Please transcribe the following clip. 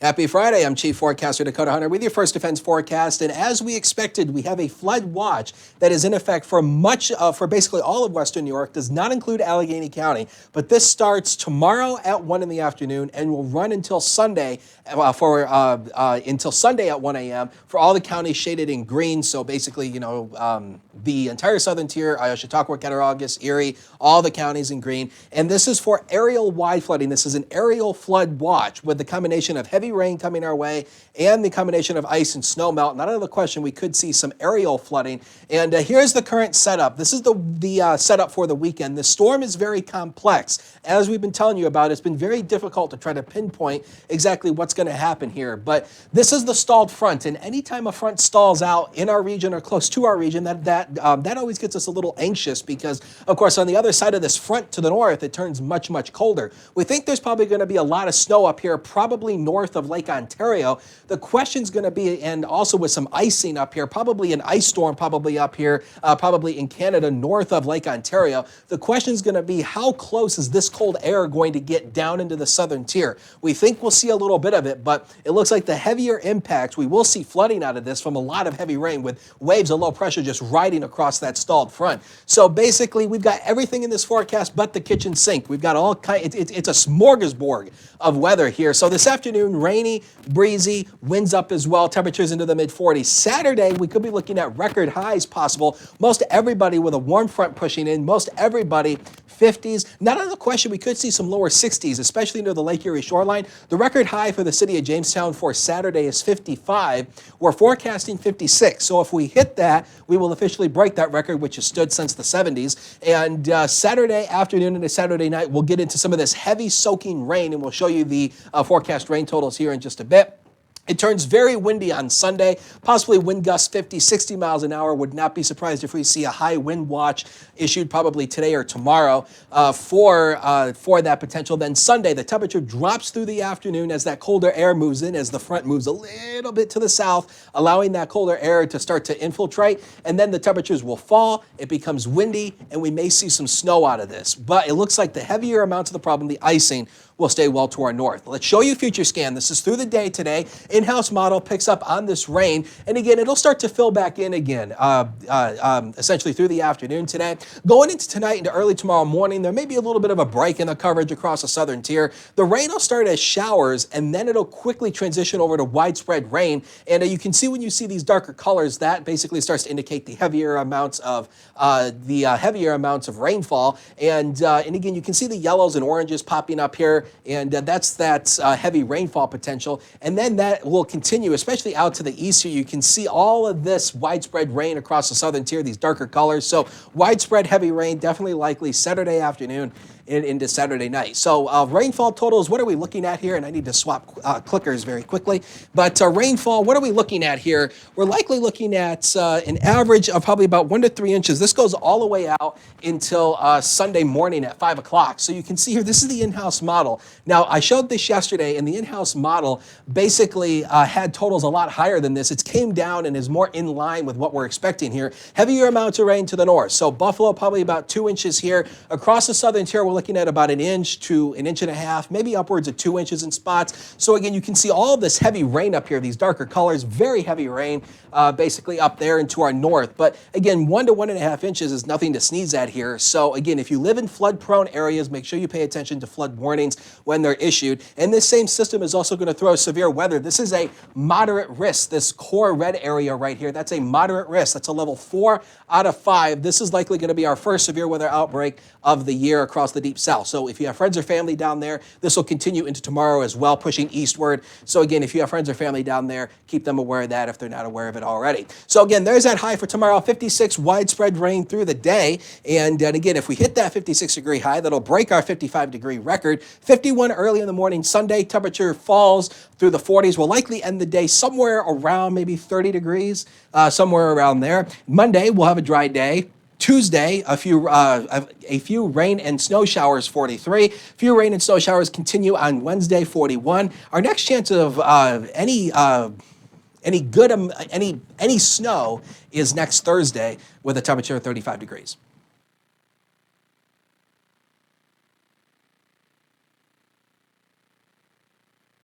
Happy Friday. I'm Chief Forecaster Dakota Hunter with your First Defense forecast. And as we expected, we have a flood watch that is in effect for for basically all of Western New York. Does not include Allegheny County, but this starts tomorrow at 1 in the afternoon and will run until Sunday until Sunday at 1 a.m. for all the counties shaded in green. So basically, the entire southern tier, Chautauqua, Cattaraugus, Erie, all the counties in green. And this is for areal wide flooding. This is an areal flood watch with the combination of heavy rain coming our way and the combination of ice and snow melt. Not out of the question, we could see some areal flooding. And here's the current setup. This is the setup for the weekend. The storm is very complex. As we've been telling you about, it's been very difficult to try to pinpoint exactly what's going to happen here. But this is the stalled front, and anytime a front stalls out in our region or close to our region, that always gets us a little anxious because, of course, on the other side of this front to the north, it turns much, much colder. We think there's probably going to be a lot of snow up here, probably north of Lake Ontario. The question's going to be, and also with some icing up here, probably an ice storm probably up here, probably in Canada north of Lake Ontario. The question's going to be, how close is this cold air going to get down into the southern tier? We think we'll see a little bit of it, but it looks like the heavier impacts, we will see flooding out of this from a lot of heavy rain with waves of low pressure just riding across that stalled front. So basically, we've got everything in this forecast but the kitchen sink. We've got all kinds, it's a smorgasbord of weather here. So this afternoon, rainy, breezy, winds up as well, temperatures into the mid-40s. Saturday, we could be looking at record highs possible. Most everybody with a warm front pushing in, most everybody 50s. Not out of the question, we could see some lower 60s, especially near the Lake Erie shoreline. The record high for the city of Jamestown for Saturday is 55. We're forecasting 56. So if we hit that, we will officially break that record, which has stood since the 70s. And Saturday afternoon into Saturday night, we'll get into some of this heavy soaking rain, and we'll show you the forecast rain totals here in just a bit. It turns very windy on Sunday, possibly wind gusts 50, 60 miles an hour. Would not be surprised if we see a high wind watch issued probably today or tomorrow for that potential. Then Sunday, the temperature drops through the afternoon as that colder air moves in, as the front moves a little bit to the south, allowing that colder air to start to infiltrate. And then the temperatures will fall, it becomes windy, and we may see some snow out of this. But it looks like the heavier amounts of the problem, the icing, will stay well to our north. Let's show you future scan. This is through the day today. In-house model picks up on this rain, and again, it'll start to fill back in again, essentially through the afternoon today. Going into tonight into early tomorrow morning, there may be a little bit of a break in the coverage across the southern tier. The rain will start as showers, and then it'll quickly transition over to widespread rain. And you can see when you see these darker colors, that basically starts to indicate the heavier amounts of rainfall. And again, you can see the yellows and oranges popping up here. And that's heavy rainfall potential. And then that will continue, especially out to the east here. You can see all of this widespread rain across the southern tier, these darker colors. So widespread heavy rain, definitely likely Saturday afternoon and into Saturday night. So rainfall totals, what are we looking at here? And I need to swap clickers very quickly. But rainfall, what are we looking at here? We're likely looking at an average of probably about 1 to 3 inches. This goes all the way out until Sunday morning at 5 o'clock. So you can see here, this is the in-house model. Now, I showed this yesterday, and the in-house model basically had totals a lot higher than this. It came down and is more in line with what we're expecting here. Heavier amounts of rain to the north. So Buffalo, probably about 2 inches here. Across the southern tier, we're looking at about 1 inch to 1.5 inches, maybe upwards of 2 inches in spots. So again, you can see all this heavy rain up here, these darker colors, very heavy rain basically up there and to our north. But again, 1 to 1.5 inches is nothing to sneeze at here. So again, if you live in flood-prone areas, make sure you pay attention to flood warnings when they're issued. And this same system is also going to throw severe weather. This is a moderate risk. This core red area right here, that's a moderate risk. That's a level 4 out of 5. This is likely going to be our first severe weather outbreak of the year across the deep south. So if you have friends or family down there, this will continue into tomorrow as well, pushing eastward. So again, if you have friends or family down there, keep them aware of that if they're not aware of it already. So again, there's that high for tomorrow, 56 widespread rain through the day. And again, if we hit that 56-degree high, that'll break our 55-degree record. 51 early in the morning Sunday, temperature falls through the 40s. We'll likely end the day somewhere around maybe 30 degrees, somewhere around there. Monday, we'll have a dry day. Tuesday, a few rain and snow showers, 43. Few rain and snow showers continue on Wednesday, 41. Our next chance of any snow is next Thursday with a temperature of 35 degrees.